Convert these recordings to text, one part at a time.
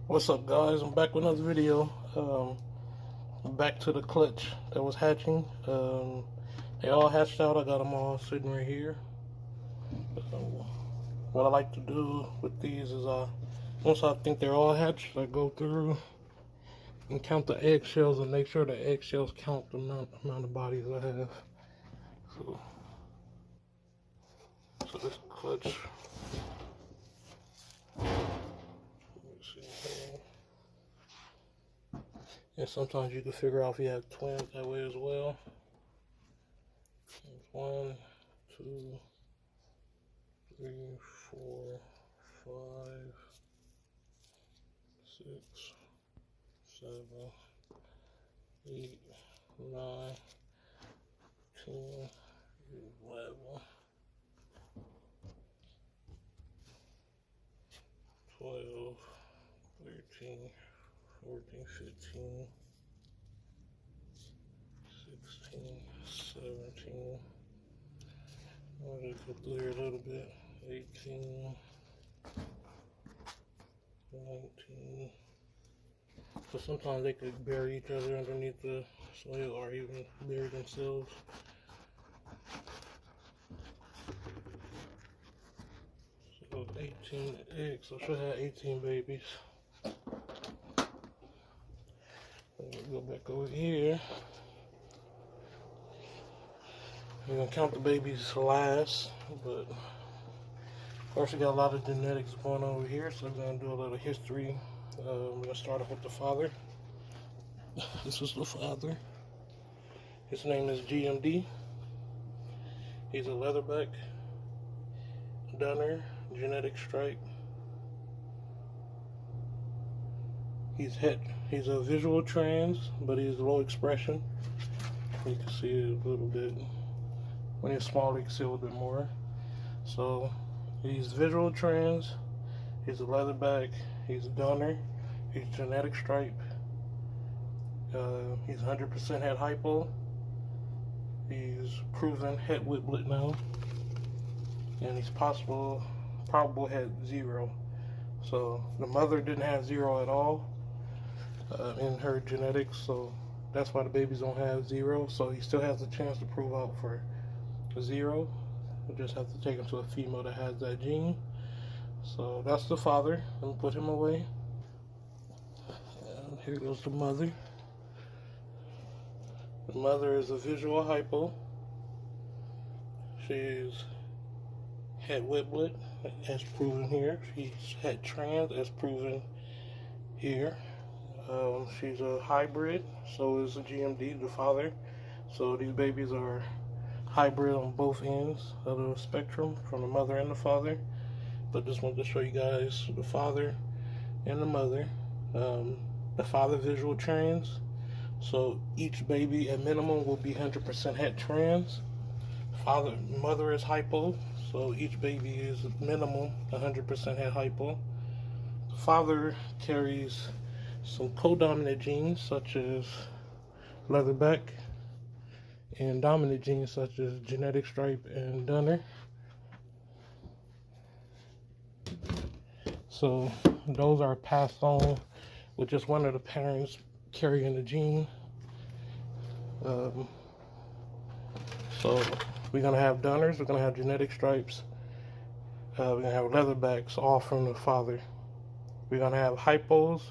What's up, guys? I'm back with another video. Back to the clutch that was hatching. They all hatched out. I got them all sitting right here. What I like to do with these is once I think they're all hatched, I go through and count the eggshells and make sure the eggshells count the amount of bodies I have. So this clutch. And sometimes you can figure out if you have twins that way as well. There's 1, 2, 3, 4, 5, 6, 7, 8, 9, 10, 11, 12, 13, 14, 15, 16, 17. I'll just go through here a little bit. 18, 19. So sometimes they could bury each other underneath the soil or even bury themselves. So 18 eggs. So I should have 18 babies. Go back over here. We're gonna count the babies last, but first we got a lot of genetics going on over here, so we're gonna do a little history. We're gonna start off with the father. This is the father. His name is G.M.D. He's a leatherback, dunner, genetic stripe. He's a visual trans, but he's low expression. You can see it a little bit. When he's smaller, you can see a little bit more. So he's visual trans. He's a leatherback. He's a donor. He's genetic stripe. He's 100% head hypo. He's proven head whiplet now, and he's probable head 0. So the mother didn't have 0 at all in her genetics, so that's why the babies don't have 0. So he still has a chance to prove out for 0. We just have to take him to a female that has that gene. So that's the father. Let me put him away. And here goes the mother. The mother is a visual hypo. She's head whiplet, as proven here. She's head trans, as proven here. She's a hybrid, so is a G.M.D, the father. So these babies are hybrid on both ends of the spectrum, from the mother and the father. But just wanted to show you guys the father and the mother. The father visual trans, so each baby at minimum will be 100% het trans. Mother is hypo, so each baby is minimum 100% het hypo. The father carries some co-dominant genes such as leatherback, and dominant genes such as genetic stripe and dunner. So those are passed on with just one of the parents carrying the gene. So we're gonna have dunners, we're gonna have genetic stripes, we're gonna have leatherbacks, all from the father. We're gonna have hypos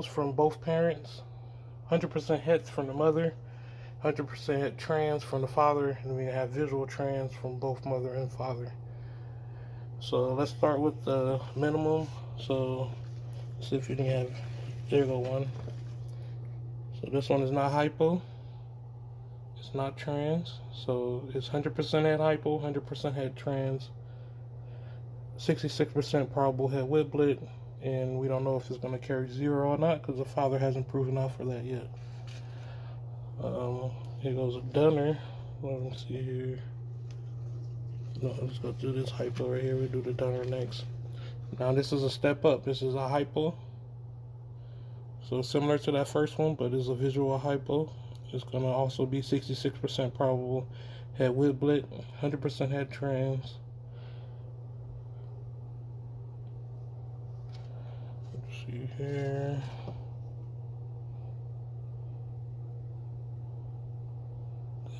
from both parents, 100% het from the mother, 100% het trans from the father, and we're gonna have visual trans from both mother and father. So let's start with the minimum. So let's see if you can have, there you go, one. So this one is not hypo, it's not trans, so it's 100% head hypo, 100% head trans, 66% probable head whiplet, and we don't know if it's going to carry 0 or not because the father hasn't proven out for that yet. Here goes a dunner. Let me see here. No, let's go through this hypo right here. We'll do the dunner next. Now this is a step up. This is a hypo. So similar to that first one, but it's a visual hypo. It's going to also be 66% probable head whiplet, 100% head trans, See here.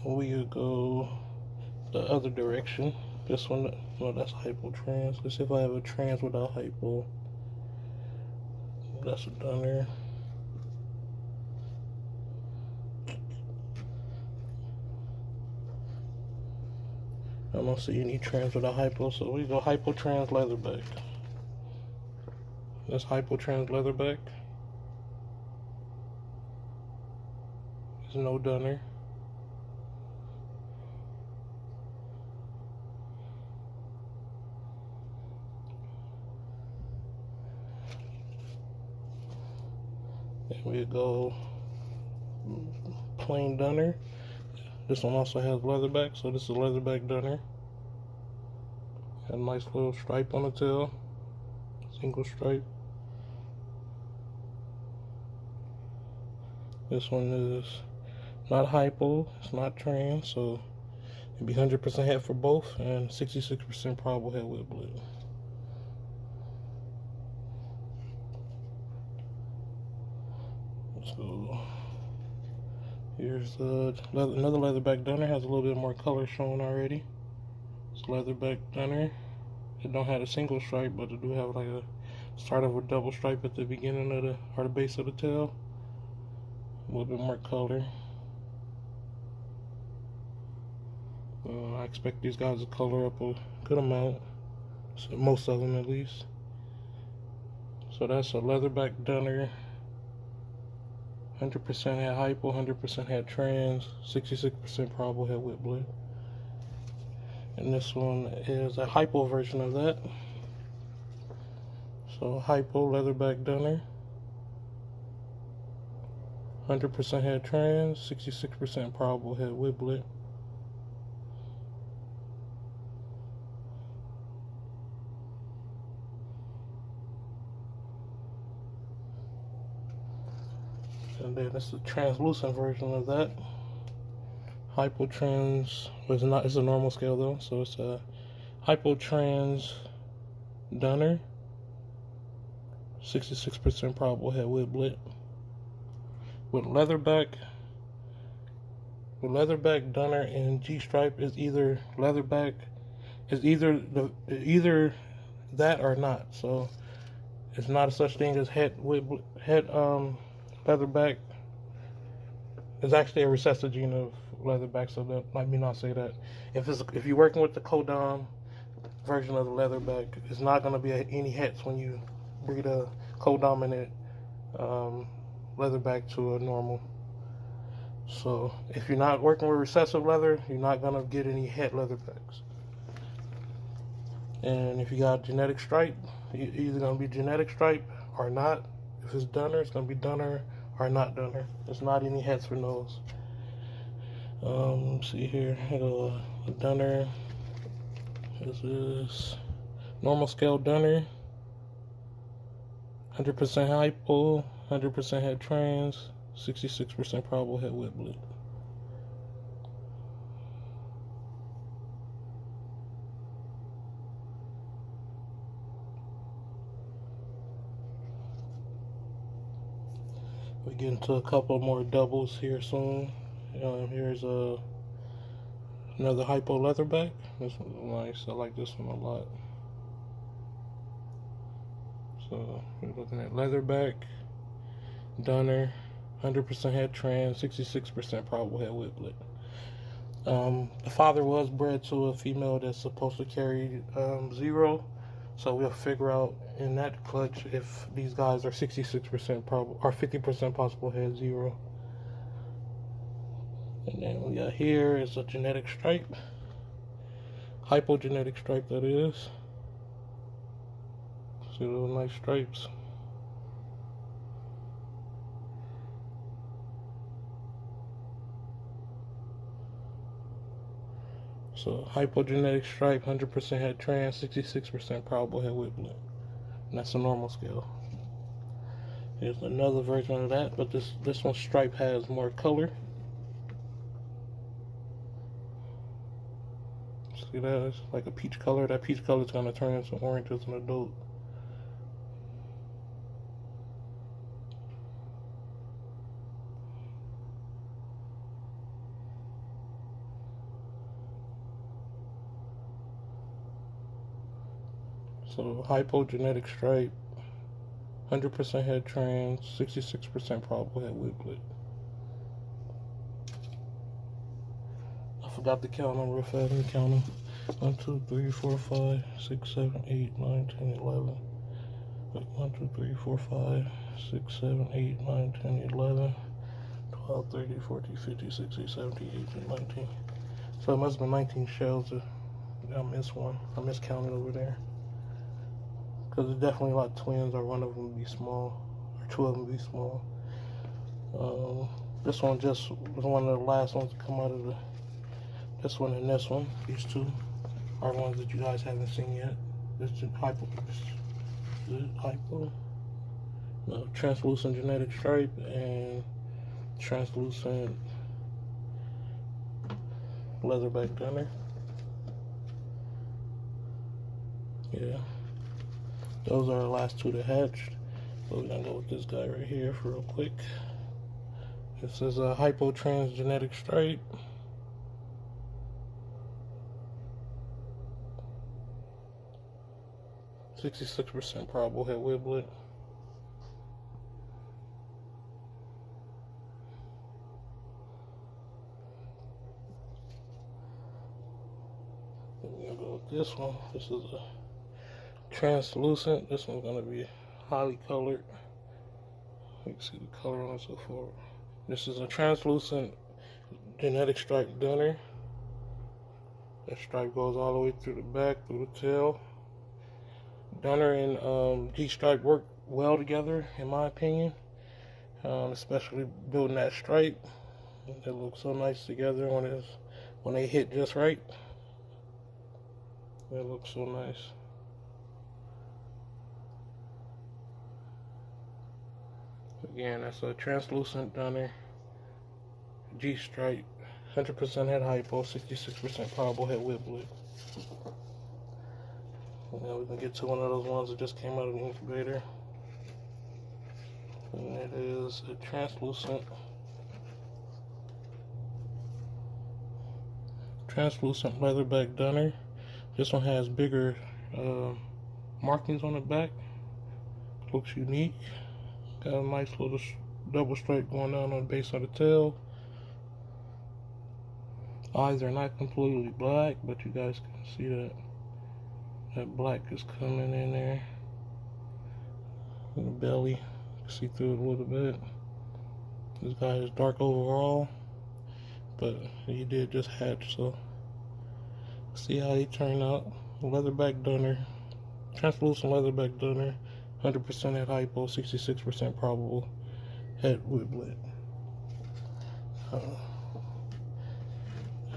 We go the other direction. This one, no, that's hypo trans. Let's see if I have a trans without hypo. That's a dunner. I don't see any trans without hypo, so we go hypo trans leatherback. That's hypo trans leatherback. There's no dunner. Then we go plain dunner. This one also has leatherback, so this is a leatherback dunner. Got a nice little stripe on the tail, single stripe. This one is not hypo, it's not trans, so it'd be 100% het for both and 66% probable het whip blade. So here's another leatherback dunner. Has a little bit more color shown already. It's leatherback dunner. It don't have a single stripe, but it do have like a start of a double stripe at the beginning of the base of the tail. A little bit more color. I expect these guys to color up a good amount, so most of them at least. So that's a leatherback dunner. 100% het hypo, 100% het trans, 66% probable het whip blade. And this one is a hypo version of that. So hypo leatherback dunner, 100% het trans, 66% probable het whip blade. And then this is a translucent version of that. Hypo trans is not, it's a normal scale though, so it's a hypo trans dunner, 66% probable het whip blade. With leatherback dunner and G stripe is either leatherback is either that or not. So it's not a such thing as het leatherback. Is actually a recessive gene of leatherback, so that let me not say that. If you're working with the codom version of the leatherback, it's not going to be any hets when you breed a codominant leatherback to a normal. So if you're not working with recessive leather, you're not going to get any het leatherbacks. And if you got genetic stripe, you're either going to be genetic stripe or not. If it's dunner, it's going to be dunner or not dunner. There's not any hets for those. See here, a dunner. This is normal scale dunner. 100% hypo, 100% het trans, 66% probable het whip blade. We get into a couple more doubles here soon. Here's another hypo leatherback. This one's nice. I like this one a lot. So we're looking at leatherback, dunner, 100% het trans, 66% probable het whip blade. The father was bred to a female that's supposed to carry 0. So we'll figure out in that clutch if these guys are 66% probable or 50% possible het 0. And then we got here is a genetic stripe, hypogenetic stripe that is. See those nice stripes. So hypogenetic stripe, 100% het trans, 66% probable het whip blade. And that's a normal scale. Here's another version of that, but this one stripe has more color. See that? It's like a peach color. That peach color is going to turn into orange as an adult. So Hypo genetic stripe, 100% head trans, 66% probable head whiplet. I forgot to count them real fast. Let me count them. 1, 2, 3, 4, 5, 6, 7, 8, 9, 10, 11. 1, 2, 3, 4, 5, 6, 7, 8, 9, 10, 11, 12, 13, 14, 15, 16, 17, 18, 19. So it must have been 19 shells. I missed one. I miscounted over there. Because there's definitely like twins, or one of them be small, or two of them be small. This one just was one of the last ones to come out of the. This one and this one. These two are ones that you guys haven't seen yet. This is Hypo. This is Hypo. No, translucent genetic stripe and translucent leatherback gunner. Yeah. Those are the last two that hatched. So we're gonna go with this guy right here for real quick. This is a Hypo trans genetic stripe. %66% probable head whiplet. We're gonna go with this one. This is a translucent. This one's gonna be highly colored. You can see the color on it so far. This is a translucent genetic stripe dunner. That stripe goes all the way through the back, through the tail. Dunner and G-stripe work well together, in my opinion. Especially building that stripe. It looks so nice together when they hit just right. It looks so nice. Again, that's a translucent dunner, G-stripe, 100% head hypo, 66% probable head whiplet. Now we can get to one of those ones that just came out of the incubator. And it is a translucent leatherback dunner. This one has bigger markings on the back. Looks unique. Got a nice little double stripe going down on the base of the tail. Eyes are not completely black, but you guys can see that black is coming in there. In the belly, you can see through it a little bit. This guy is dark overall, but he did just hatch, so see how he turned out. Leatherback dunner, translucent leatherback dunner, 100% head hypo, 66% probable head whiplet.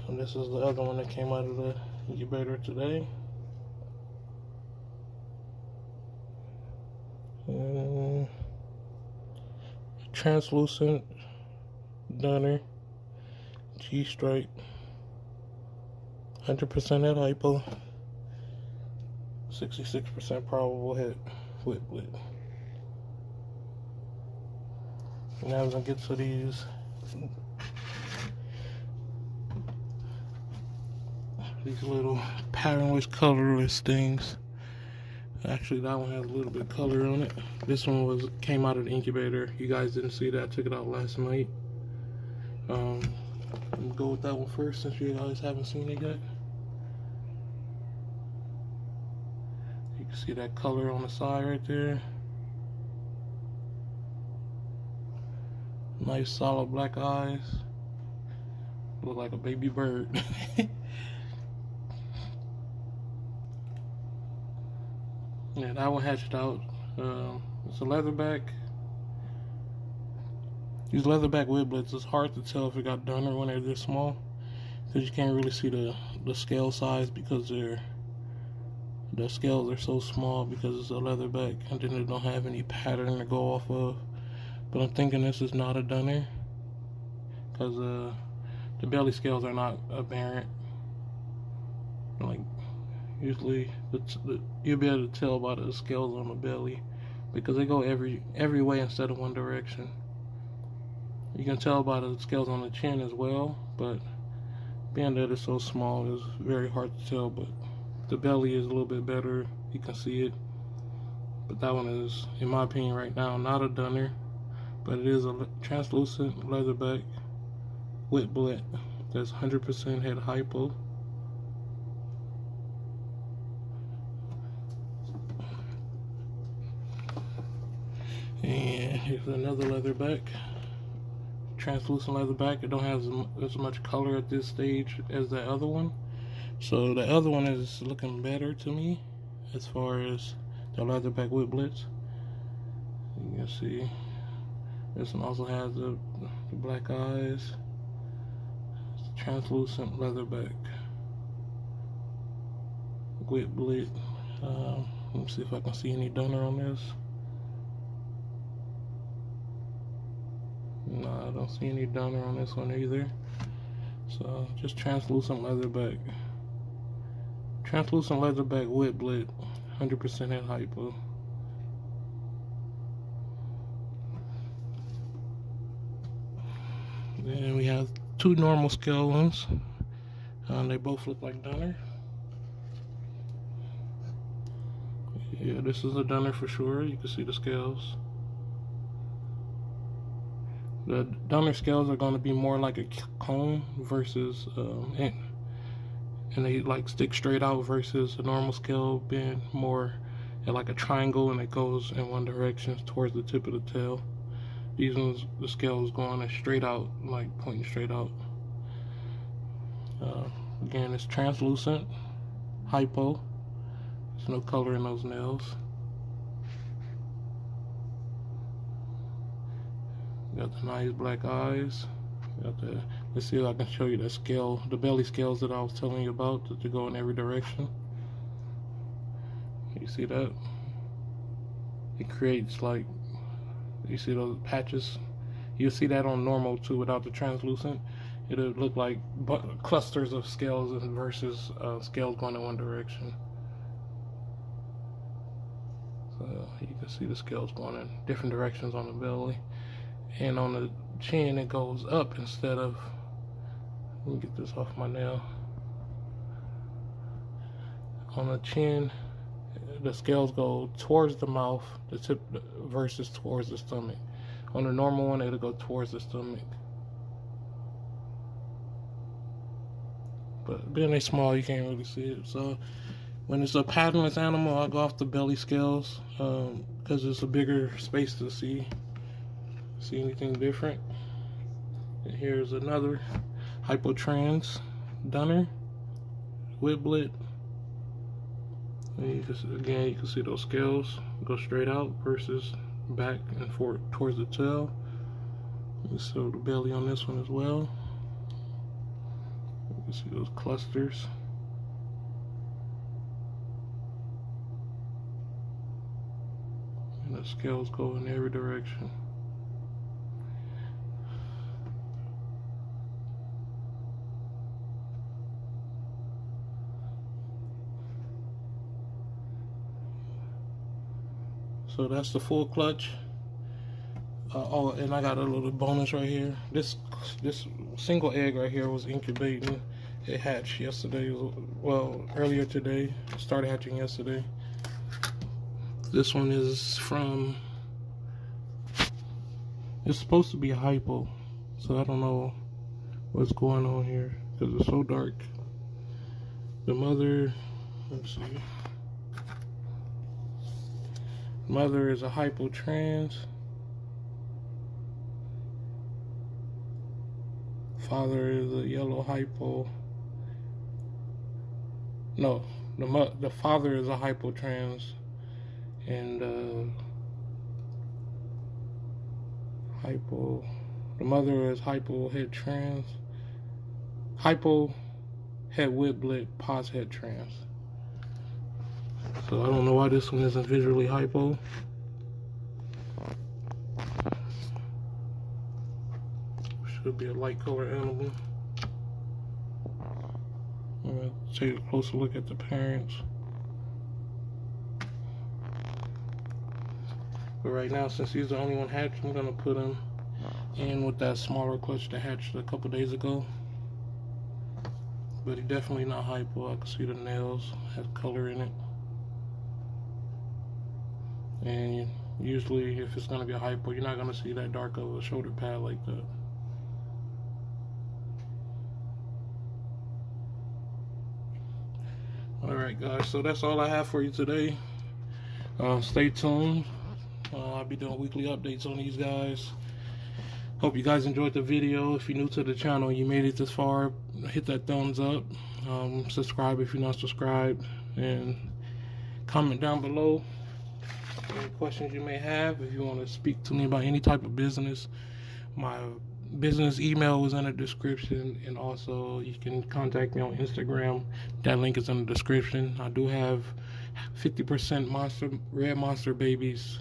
And this is the other one that came out of the incubator today. Translucent dunner, G-stripe, 100% head hypo, 66% probable head whiplet. Now we're gonna get to these little patternless, colorless things. Actually, that one has a little bit of color on it. This one came out of the incubator. You guys didn't see that. I took it out last night. I'm gonna go with that one first since you guys haven't seen it yet. You can see that color on the side right there. Nice solid black eyes. Look like a baby bird. Yeah, that one hatched out. It's a leatherback. These leatherback whiplets, it's hard to tell if it got done or when they're this small, because you can't really see the scale size because the scales are so small because it's a leatherback, and then they don't have any pattern to go off of. But I'm thinking this is not a dunner because the belly scales are not apparent. Like usually, you'll be able to tell by the scales on the belly because they go every way instead of one direction. You can tell by the scales on the chin as well, but being that it's so small, it's very hard to tell. But the belly is a little bit better you can see it. But that one is, in my opinion right now, not a dunner, but it is a translucent leatherback wet blit that's 100% head hypo. And here's another leatherback, translucent leatherback. It don't have as much color at this stage as the other one. So the other one is looking better to me as far as the leatherback wet blitz. You can see this one also has the black eyes. It's translucent leatherback wet blit. Let me see if I can see any dunner on this. No, I don't see any dunner on this one either. So just translucent leatherback. Translucent leatherback wet blit, 100% head hypo. Then we have two normal scale ones. They both look like dunner. Yeah, this is a dunner for sure. You can see the scales. The dunner scales are going to be more like a cone versus, and they like stick straight out versus a normal scale being more like a triangle and it goes in one direction towards the tip of the tail. These ones, the scale is going straight out, like pointing straight out. Again, it's translucent, hypo. There's no color in those nails. Got the nice black eyes. Got the, let's see if I can show you the scale, the belly scales that I was telling you about, that go in every direction. You see that? It creates like, you see those patches? You'll see that on normal too without the translucent. It'll look like clusters of scales versus scales going in one direction. So you can see the scales going in different directions on the belly. And on the chin it goes up instead of, let me get this off my nail. On the chin, the scales go towards the mouth, the tip versus towards the stomach. On the normal one, it'll go towards the stomach. But being they small, you can't really see it. So when it's a patternless animal, I'll go off the belly scales because it's a bigger space to see anything different. And here's another hypotrans dunner wet blit. And you can, again, you can see those scales go straight out versus back and forth towards the tail. You show the belly on this one as well. You can see those clusters. And the scales go in every direction. So that's the full clutch. Oh, and I got a little bonus right here. This single egg right here was incubating. It hatched yesterday. Well, earlier today. It started hatching yesterday. This one is from. It's supposed to be a hypo, so I don't know what's going on here because it's so dark. The mother. Let's see. Mother is a hypotrans. Father is a yellow hypo. No, the father is a hypotrans, and hypo. The mother is hypo head trans. Hypo head wet blit pos head trans. So I don't know why this one isn't visually hypo. Should be a light color animal. I'm gonna take a closer look at the parents. But right now, since he's the only one hatched, I'm gonna put him in with that smaller clutch that hatched a couple days ago. But he's definitely not hypo. I can see the nails have color in it. And usually, if it's going to be a hypo, you're not going to see that dark of a shoulder pad like that. Alright guys, so that's all I have for you today. Stay tuned. I'll be doing weekly updates on these guys. Hope you guys enjoyed the video. If you're new to the channel and you made it this far, hit that thumbs up. Subscribe if you're not subscribed. And comment down below any questions you may have. If you want to speak to me about any type of business, my business email is in the description, and also you can contact me on Instagram. That link is in the description. I do have 50% red monster babies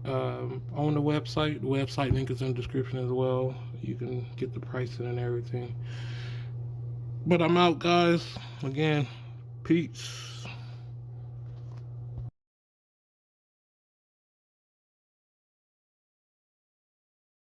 on the website. The website link is in the description as well. You can get the pricing and everything. But I'm out, guys. Again, peace.